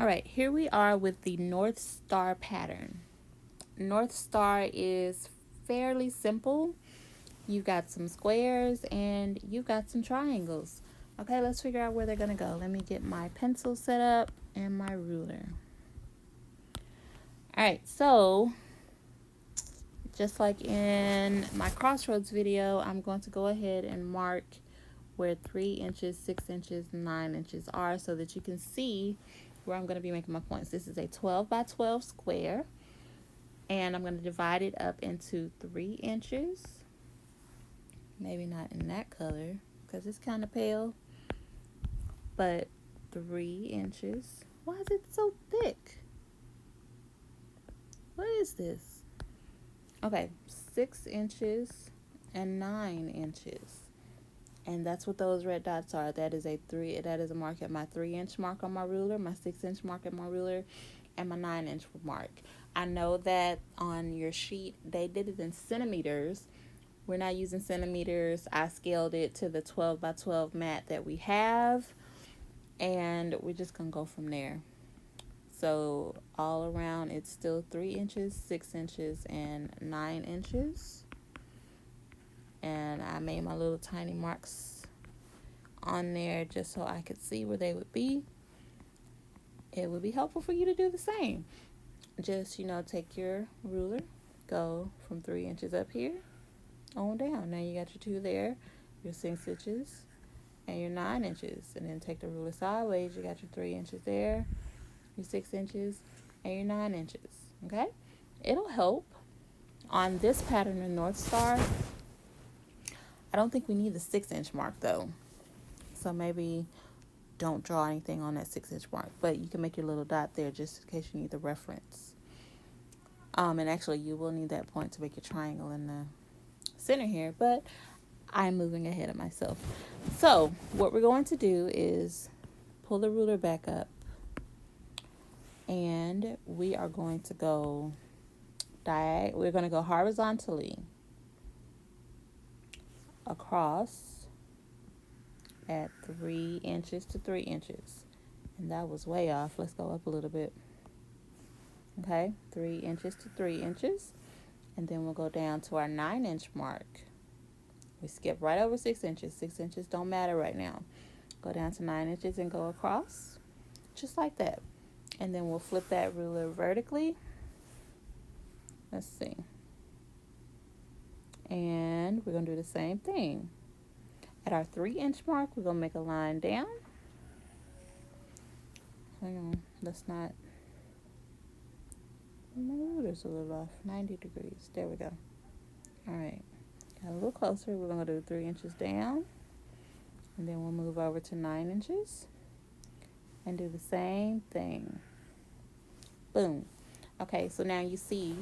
Alright, here we are with the North Star pattern. North Star is fairly simple. You've got some squares and you've got some triangles. Okay, let's figure out where they're going to go. Let me get my pencil set up and my ruler. Alright, so just like in my crossroads video, I'm going to go ahead and mark where 3 inches, 6 inches, 9 inches are so that you can see where I'm going to be making my points. This is a 12 by 12 square, and I'm going to divide it up into 3 inches. Maybe not in that color because it's kind of pale, but 3 inches. Why is it so thick? What is this? Okay, 6 inches and 9 inches. And that's what those red dots are. That is a mark at my 3-inch mark on my ruler, my 6-inch mark at my ruler, and my 9-inch mark. I know that on your sheet they did it in centimeters. We're not using centimeters. I scaled it to the 12 by 12 mat that we have, and we're just gonna go from there. So all around it's still 3 inches, 6 inches, and 9 inches. And I made my little tiny marks on there just so I could see where they would be. It would be helpful for you to do the same. Just, take your ruler, go from 3 inches up here on down. Now you got your 2 there, your 6 inches, and your 9 inches. And then take the ruler sideways. You got your 3 inches there, your 6 inches, and your 9 inches. Okay? It'll help. On this pattern in North Star, I don't think we need the 6-inch mark though. So maybe don't draw anything on that 6-inch mark. But you can make your little dot there just in case you need the reference. And actually you will need that point to make your triangle in the center here. But I'm moving ahead of myself. So what we're going to do is pull the ruler back up. And we are going to go we're going to go horizontally across at 3 inches to 3 inches. And that was way off. Let's go up a little bit. Okay, 3 inches to 3 inches. And then we'll go down to our 9-inch mark. We skip right over 6 inches. 6 inches don't matter right now. Go down to 9 inches and go across. Just like that. And then we'll flip that ruler vertically. Let's see. And we're going to do the same thing. At our 3-inch mark, we're going to make a line down. Hang on. Let's not. My ruler's a little off. 90 degrees. There we go. All right. Got a little closer. We're going to do 3 inches down. And then we'll move over to 9 inches. And do the same thing. Boom. Okay, so now you see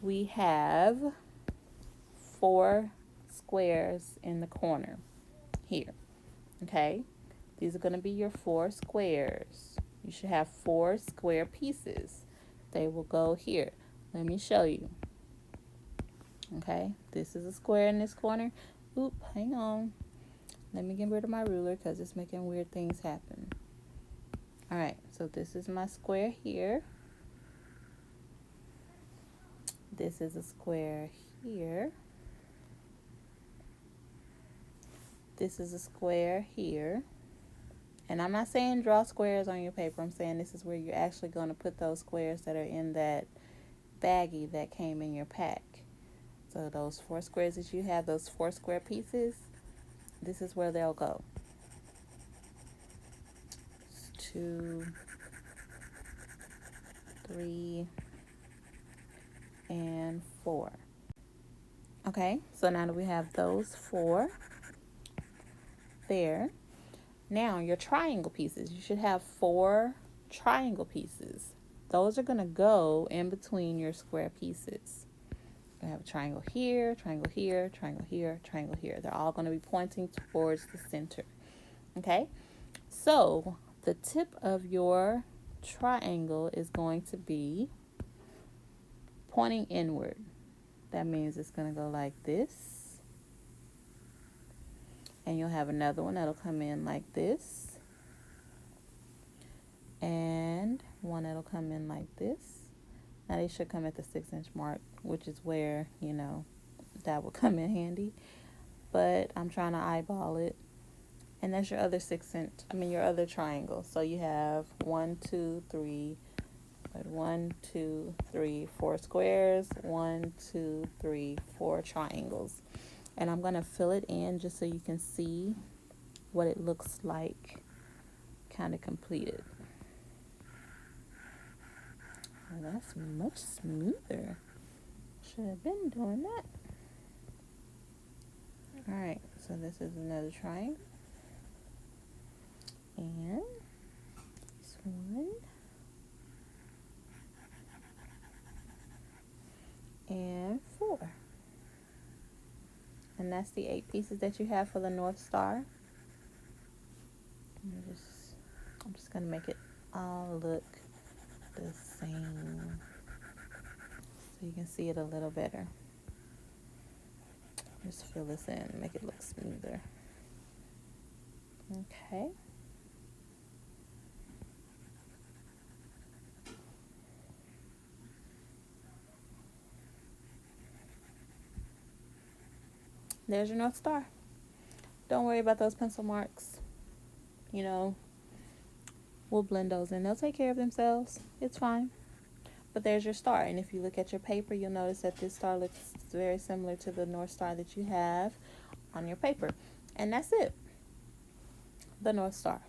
we have 4 squares in the corner here. Okay, these are going to be your 4 squares. You should have 4 square pieces. They will go here. Let me show you. Okay, this is a square in this corner. Oop, hang on. Let me get rid of my ruler because it's making weird things happen. All right, so this is my square here. This is a square here. This is a square here. And I'm not saying draw squares on your paper. I'm saying this is where you're actually going to put those squares that are in that baggie that came in your pack. So those 4 squares that you have, those 4 square pieces, this is where they'll go. 2, 3, and 4. Okay, so now that we have those 4 there, now your triangle pieces, you should have 4 triangle pieces. Those are going to go in between your square pieces. You have a triangle here, triangle here, triangle here, triangle here. They're all going to be pointing towards the center. Okay, so the tip of your triangle is going to be pointing inward. That means it's going to go like this. And you'll have another one that'll come in like this. And one that'll come in like this. Now they should come at the 6-inch mark, which is where, you know, that would come in handy. But I'm trying to eyeball it. And that's your other your other triangle. So you have 1, 2, 3, 1, 2, 3, 4 squares, 1, 2, 3, 4 triangles. And I'm going to fill it in just so you can see what it looks like kind of completed. Well, that's much smoother. Should have been doing that. Alright, so this is another triangle. And this one. And 4. And that's the 8 pieces that you have for the North Star. I'm just going to make it all look the same so you can see it a little better. Just fill this in, make it look smoother. Okay. There's your North Star. Don't worry about those pencil marks. You know, we'll blend those in. They'll take care of themselves. It's fine. But there's your star. And if you look at your paper, you'll notice that this star looks very similar to the North Star that you have on your paper. And that's it. The North Star.